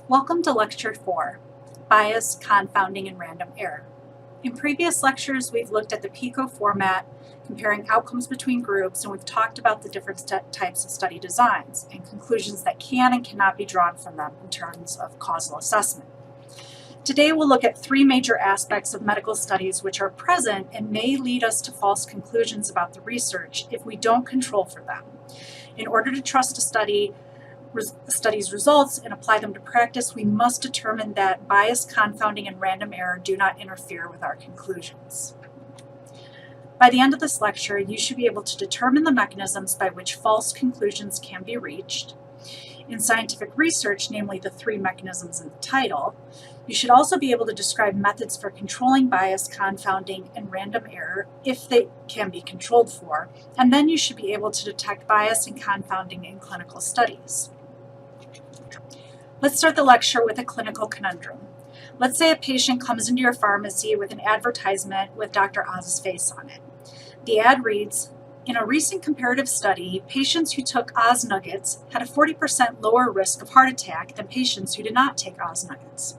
Welcome to Lecture 4, Bias, Confounding, and Random Error. In previous lectures, we've looked at the PICO format, comparing outcomes between groups, and we've talked about the different types of study designs and conclusions that can and cannot be drawn from them in terms of causal assessment. Today, we'll look at three major aspects of medical studies which are present and may lead us to false conclusions about the research if we don't control for them. In order to trust a study's results and apply them to practice, we must determine that bias, confounding, and random error do not interfere with our conclusions. By the end of this lecture, you should be able to determine the mechanisms by which false conclusions can be reached. In scientific research, namely the three mechanisms in the title, you should also be able to describe methods for controlling bias, confounding, and random error if they can be controlled for, and then you should be able to detect bias and confounding in clinical studies. Let's start the lecture with a clinical conundrum. Let's say a patient comes into your pharmacy with an advertisement with Dr. Oz's face on it. The ad reads, "In a recent comparative study, patients who took Oz Nuggets had a 40% lower risk of heart attack than patients who did not take Oz Nuggets."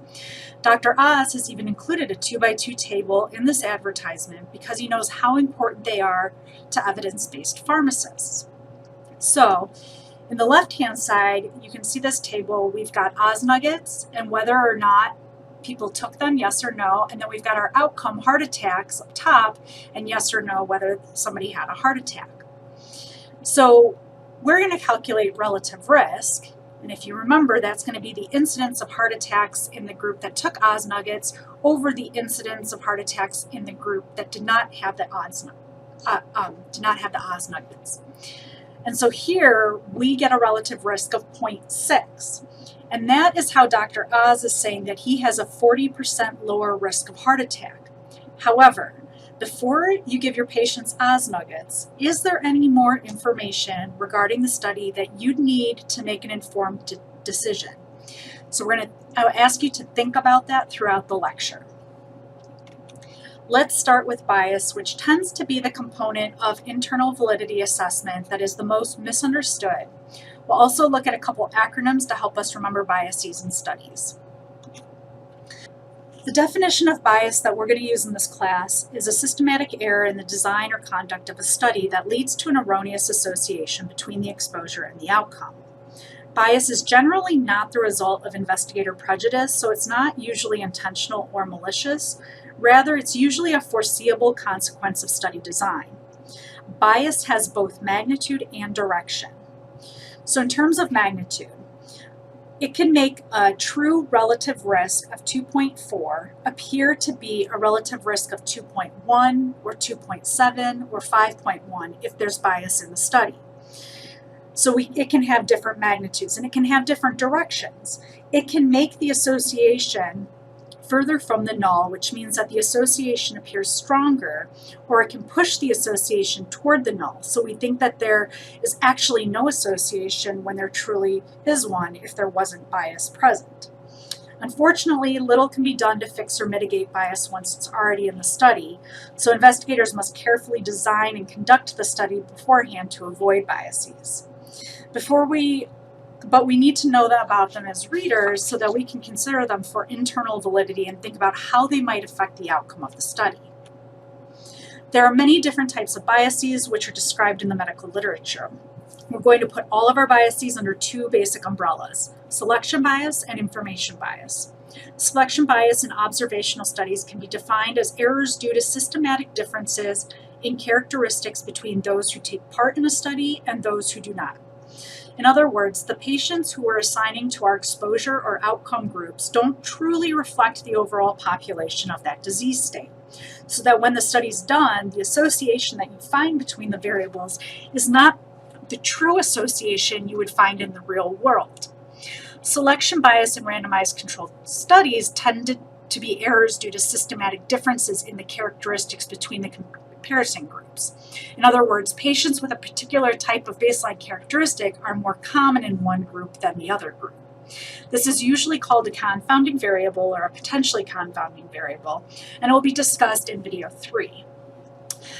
Dr. Oz has even included a 2x2 table in this advertisement because he knows how important they are to evidence-based pharmacists. So, in the left-hand side, you can see this table. We've got Oz Nuggets and whether or not people took them, yes or no, and then we've got our outcome, heart attacks, up top, and yes or no, whether somebody had a heart attack. So we're going to calculate relative risk, and if you remember, that's going to be the incidence of heart attacks in the group that took Oz Nuggets over the incidence of heart attacks in the group that did not have the Oz Nuggets. And so here we get a relative risk of 0.6. And that is how Dr. Oz is saying that he has a 40% lower risk of heart attack. However, before you give your patients Oz Nuggets, is there any more information regarding the study that you'd need to make an informed decision? So I'll ask you to think about that throughout the lecture. Let's start with bias, which tends to be the component of internal validity assessment that is the most misunderstood. We'll also look at a couple acronyms to help us remember biases in studies. The definition of bias that we're going to use in this class is a systematic error in the design or conduct of a study that leads to an erroneous association between the exposure and the outcome. Bias is generally not the result of investigator prejudice, so it's not usually intentional or malicious. Rather, it's usually a foreseeable consequence of study design. Bias has both magnitude and direction. So in terms of magnitude, it can make a true relative risk of 2.4 appear to be a relative risk of 2.1 or 2.7 or 5.1 if there's bias in the study. So it can have different magnitudes and it can have different directions. It can make the association further from the null, which means that the association appears stronger, or it can push the association toward the null. So we think that there is actually no association when there truly is one if there wasn't bias present. Unfortunately, little can be done to fix or mitigate bias once it's already in the study, so investigators must carefully design and conduct the study beforehand to avoid biases. But we need to know about them as readers so that we can consider them for internal validity and think about how they might affect the outcome of the study. There are many different types of biases which are described in the medical literature. We're going to put all of our biases under two basic umbrellas: selection bias and information bias. Selection bias in observational studies can be defined as errors due to systematic differences in characteristics between those who take part in a study and those who do not. In other words, the patients who we're assigning to our exposure or outcome groups don't truly reflect the overall population of that disease state. So that when the study's done, the association that you find between the variables is not the true association you would find in the real world. Selection bias in randomized controlled studies tended to be errors due to systematic differences in the characteristics between the comparison groups. In other words, patients with a particular type of baseline characteristic are more common in one group than the other group. This is usually called a confounding variable or a potentially confounding variable, and it will be discussed in video 3.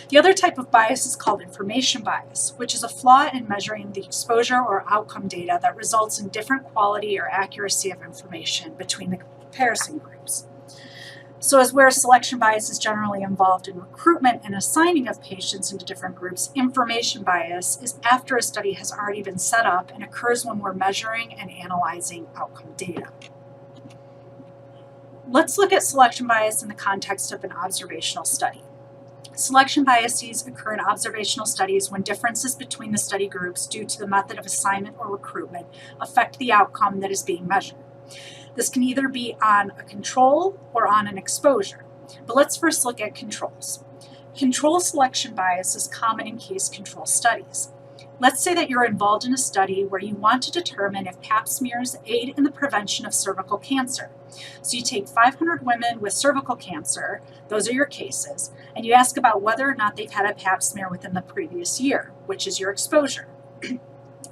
The other type of bias is called information bias, which is a flaw in measuring the exposure or outcome data that results in different quality or accuracy of information between the comparison groups. So as where selection bias is generally involved in recruitment and assigning of patients into different groups, information bias is after a study has already been set up and occurs when we're measuring and analyzing outcome data. Let's look at selection bias in the context of an observational study. Selection biases occur in observational studies when differences between the study groups due to the method of assignment or recruitment affect the outcome that is being measured. This can either be on a control or on an exposure. But let's first look at controls. Control selection bias is common in case control studies. Let's say that you're involved in a study where you want to determine if pap smears aid in the prevention of cervical cancer. So you take 500 women with cervical cancer, those are your cases, and you ask about whether or not they've had a pap smear within the previous year, which is your exposure.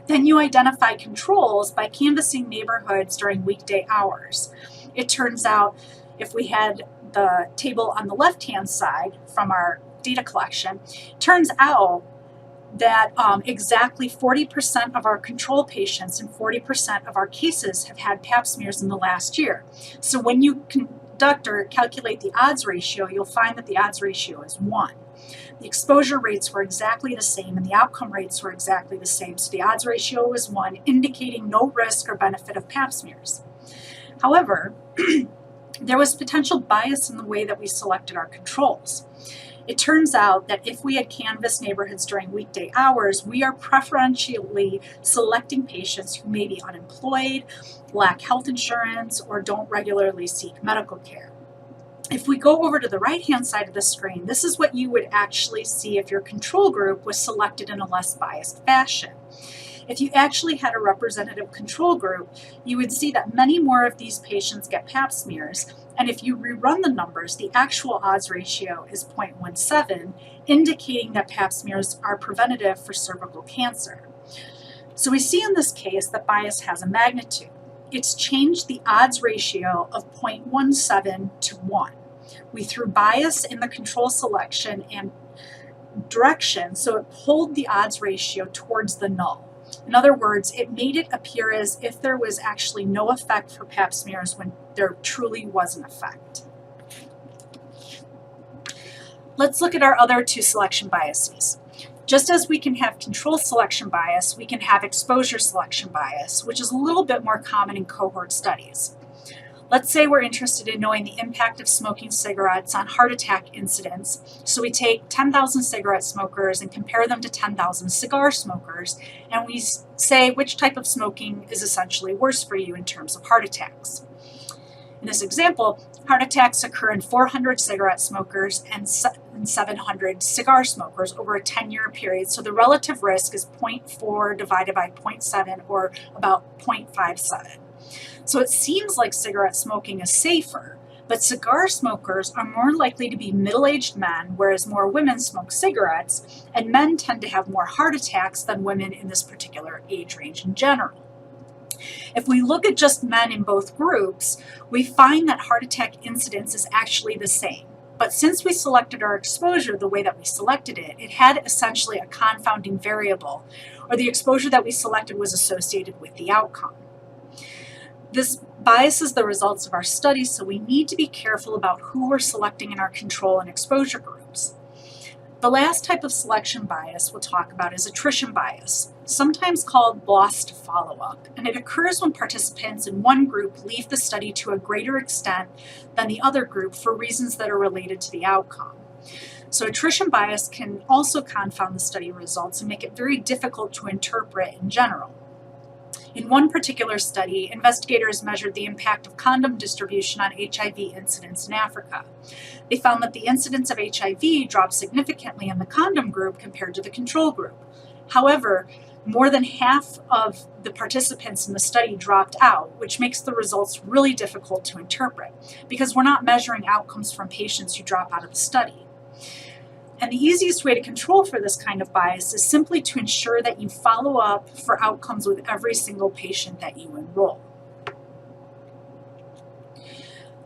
Then you identify controls by canvassing neighborhoods during weekday hours. It turns out if we had the table on the left-hand side from our data collection, it turns out that exactly 40% of our control patients and 40% of our cases have had pap smears in the last year. So when you conduct or calculate the odds ratio, you'll find that the odds ratio is 1. The exposure rates were exactly the same and the outcome rates were exactly the same, so the odds ratio was 1, indicating no risk or benefit of pap smears. However, there was potential bias in the way that we selected our controls. It turns out that if we had canvassed neighborhoods during weekday hours, we are preferentially selecting patients who may be unemployed, lack health insurance, or don't regularly seek medical care. If we go over to the right-hand side of the screen, this is what you would actually see if your control group was selected in a less biased fashion. If you actually had a representative control group, you would see that many more of these patients get pap smears, and if you rerun the numbers, the actual odds ratio is 0.17, indicating that pap smears are preventative for cervical cancer. So we see in this case that bias has a magnitude. It's changed the odds ratio of 0.17 to 1. We threw bias in the control selection and direction, so it pulled the odds ratio towards the null. In other words, it made it appear as if there was actually no effect for pap smears when there truly was an effect. Let's look at our other two selection biases. Just as we can have control selection bias, we can have exposure selection bias, which is a little bit more common in cohort studies. Let's say we're interested in knowing the impact of smoking cigarettes on heart attack incidence. So we take 10,000 cigarette smokers and compare them to 10,000 cigar smokers, and we say which type of smoking is essentially worse for you in terms of heart attacks. In this example, heart attacks occur in 400 cigarette smokers and 700 cigar smokers over a 10-year period. So the relative risk is 0.4 divided by 0.7, or about 0.57. So it seems like cigarette smoking is safer, but cigar smokers are more likely to be middle-aged men, whereas more women smoke cigarettes, and men tend to have more heart attacks than women in this particular age range in general. If we look at just men in both groups, we find that heart attack incidence is actually the same. But since we selected our exposure the way that we selected it, it had essentially a confounding variable, or the exposure that we selected was associated with the outcome. This biases the results of our study, so we need to be careful about who we're selecting in our control and exposure groups. The last type of selection bias we'll talk about is attrition bias, sometimes called lost follow-up, and it occurs when participants in one group leave the study to a greater extent than the other group for reasons that are related to the outcome. So attrition bias can also confound the study results and make it very difficult to interpret in general. In one particular study, investigators measured the impact of condom distribution on HIV incidence in Africa. They found that the incidence of HIV dropped significantly in the condom group compared to the control group. However, more than half of the participants in the study dropped out, which makes the results really difficult to interpret, because we're not measuring outcomes from patients who drop out of the study. And the easiest way to control for this kind of bias is simply to ensure that you follow up for outcomes with every single patient that you enroll.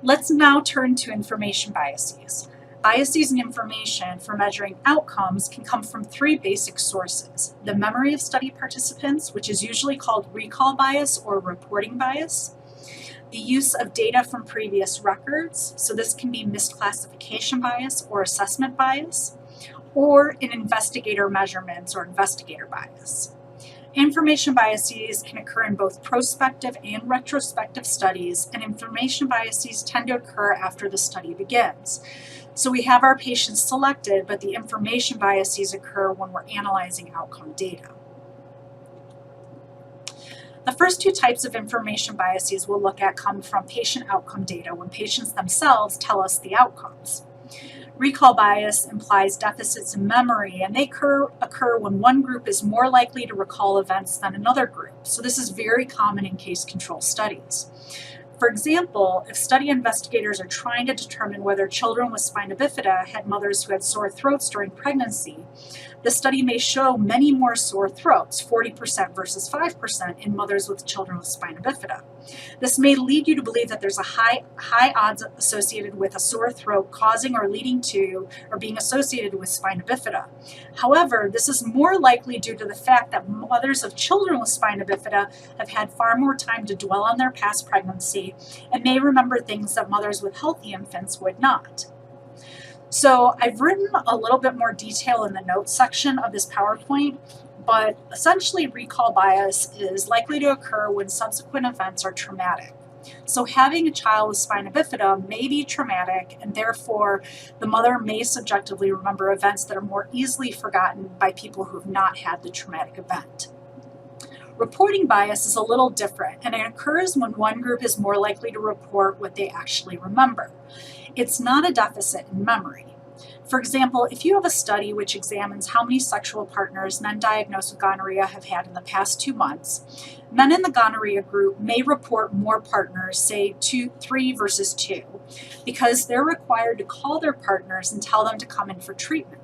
Let's now turn to information biases. Biases in information for measuring outcomes can come from three basic sources: the memory of study participants, which is usually called recall bias or reporting bias, the use of data from previous records, so this can be misclassification bias or assessment bias, or in investigator measurements or investigator bias. Information biases can occur in both prospective and retrospective studies, and information biases tend to occur after the study begins. So we have our patients selected, but the information biases occur when we're analyzing outcome data. The first two types of information biases we'll look at come from patient outcome data when patients themselves tell us the outcomes. Recall bias implies deficits in memory, and they occur when one group is more likely to recall events than another group. So this is very common in case control studies. For example, if study investigators are trying to determine whether children with spina bifida had mothers who had sore throats during pregnancy, the study may show many more sore throats, 40% versus 5% in mothers with children with spina bifida. This may lead you to believe that there's a high odds associated with a sore throat causing or leading to or being associated with spina bifida. However, this is more likely due to the fact that mothers of children with spina bifida have had far more time to dwell on their past pregnancy and may remember things that mothers with healthy infants would not. So I've written a little bit more detail in the notes section of this PowerPoint, but essentially recall bias is likely to occur when subsequent events are traumatic. So having a child with spina bifida may be traumatic, and therefore the mother may subjectively remember events that are more easily forgotten by people who have not had the traumatic event. Reporting bias is a little different, and it occurs when one group is more likely to report what they actually remember. It's not a deficit in memory. For example, if you have a study which examines how many sexual partners men diagnosed with gonorrhea have had in the past 2 months, men in the gonorrhea group may report more partners, say 3 versus 2, because they're required to call their partners and tell them to come in for treatment.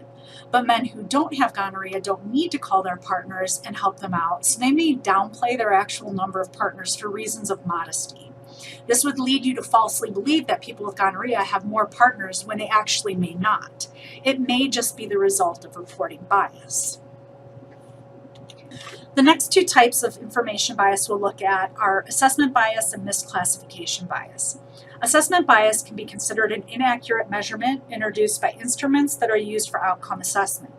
But men who don't have gonorrhea don't need to call their partners and help them out, so they may downplay their actual number of partners for reasons of modesty. This would lead you to falsely believe that people with gonorrhea have more partners when they actually may not. It may just be the result of reporting bias. The next two types of information bias we'll look at are assessment bias and misclassification bias. Assessment bias can be considered an inaccurate measurement introduced by instruments that are used for outcome assessment.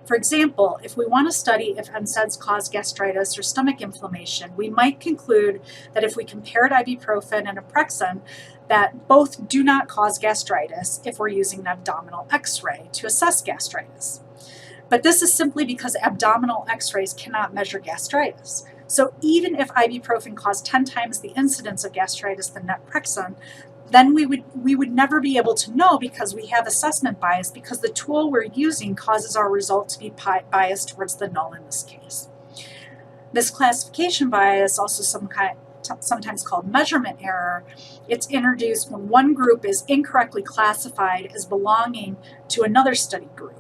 For example, if we want to study if NSAIDs cause gastritis or stomach inflammation, we might conclude that if we compared ibuprofen and naproxen, that both do not cause gastritis if we're using an abdominal X-ray to assess gastritis. But this is simply because abdominal X-rays cannot measure gastritis. So even if ibuprofen caused 10 times the incidence of gastritis than naproxen, then we would never be able to know because we have assessment bias, because the tool we're using causes our result to be biased towards the null in this case. Misclassification bias, also sometimes called measurement error, it's introduced when one group is incorrectly classified as belonging to another study group.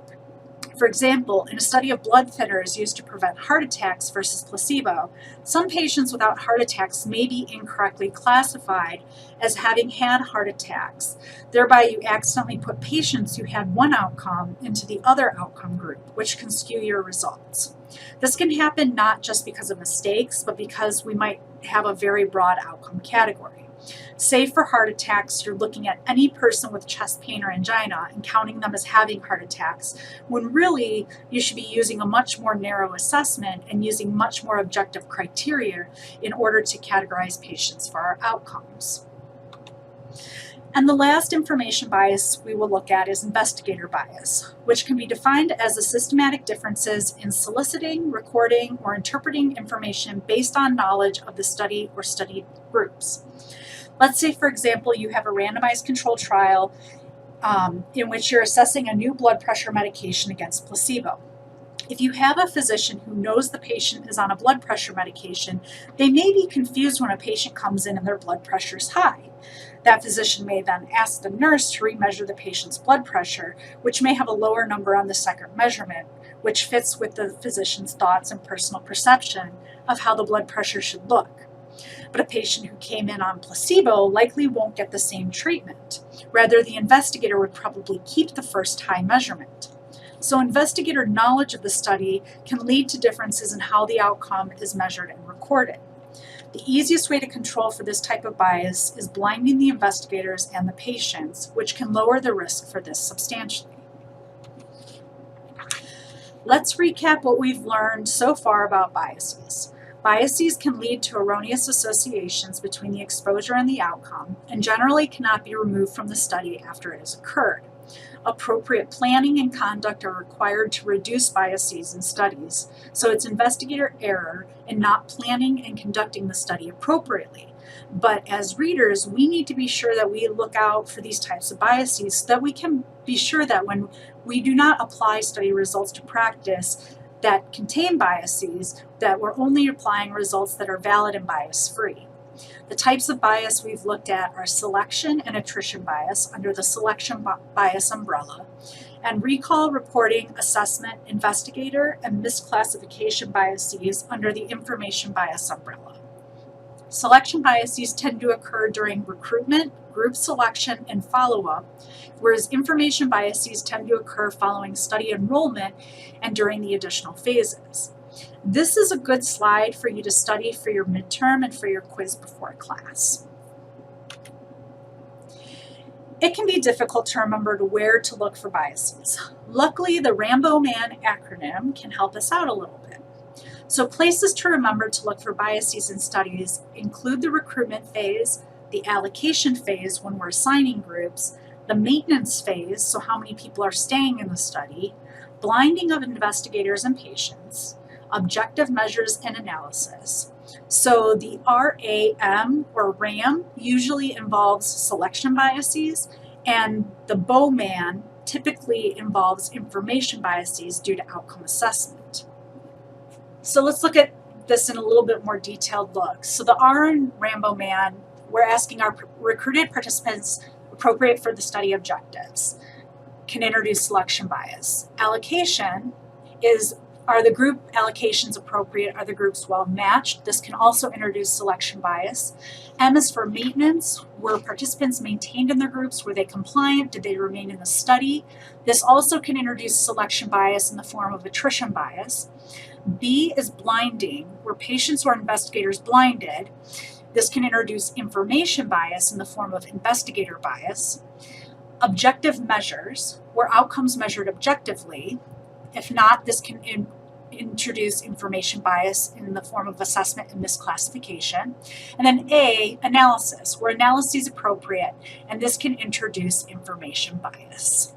For example, in a study of blood thinners used to prevent heart attacks versus placebo, some patients without heart attacks may be incorrectly classified as having had heart attacks. Thereby, you accidentally put patients who had one outcome into the other outcome group, which can skew your results. This can happen not just because of mistakes, but because we might have a very broad outcome category. Say for heart attacks, you're looking at any person with chest pain or angina and counting them as having heart attacks, when really you should be using a much more narrow assessment and using much more objective criteria in order to categorize patients for our outcomes. And the last information bias we will look at is investigator bias, which can be defined as the systematic differences in soliciting, recording, or interpreting information based on knowledge of the study or studied groups. Let's say, for example, you have a randomized controlled trial in which you're assessing a new blood pressure medication against placebo. If you have a physician who knows the patient is on a blood pressure medication, they may be confused when a patient comes in and their blood pressure is high. That physician may then ask the nurse to remeasure the patient's blood pressure, which may have a lower number on the second measurement, which fits with the physician's thoughts and personal perception of how the blood pressure should look. But a patient who came in on placebo likely won't get the same treatment. Rather, the investigator would probably keep the first high measurement. So investigator knowledge of the study can lead to differences in how the outcome is measured and recorded. The easiest way to control for this type of bias is blinding the investigators and the patients, which can lower the risk for this substantially. Let's recap what we've learned so far about biases. Biases can lead to erroneous associations between the exposure and the outcome, and generally cannot be removed from the study after it has occurred. Appropriate planning and conduct are required to reduce biases in studies, so it's investigator error in not planning and conducting the study appropriately. But as readers, we need to be sure that we look out for these types of biases so that we can be sure that when we do not apply study results to practice that contain biases, that we're only applying results that are valid and bias-free. The types of bias we've looked at are selection and attrition bias under the selection bias umbrella, and recall, reporting, assessment, investigator, and misclassification biases under the information bias umbrella. Selection biases tend to occur during recruitment, group selection, and follow-up, whereas information biases tend to occur following study enrollment and during the additional phases. This is a good slide for you to study for your midterm and for your quiz before class. It can be difficult to remember where to look for biases. Luckily, the Rambo-Man acronym can help us out a little bit. So places to remember to look for biases in studies include the recruitment phase, the allocation phase when we're assigning groups, the maintenance phase, so how many people are staying in the study, blinding of investigators and patients, objective measures and analysis. So the RAM or RAM usually involves selection biases, and the Bowman typically involves information biases due to outcome assessment. So let's look at this in a little bit more detailed look. So the R in Rambo-Man, we're asking our recruited participants appropriate for the study objectives, can introduce selection bias. Allocation is, are the group allocations appropriate? Are the groups well matched? This can also introduce selection bias. M is for maintenance. Were participants maintained in their groups? Were they compliant? Did they remain in the study? This also can introduce selection bias in the form of attrition bias. B is blinding. Were patients or investigators blinded? This can introduce information bias in the form of investigator bias. Objective measures. Were outcomes measured objectively? If not, this can introduce information bias in the form of assessment and misclassification. And then A, analysis, where analysis is appropriate, and this can introduce information bias.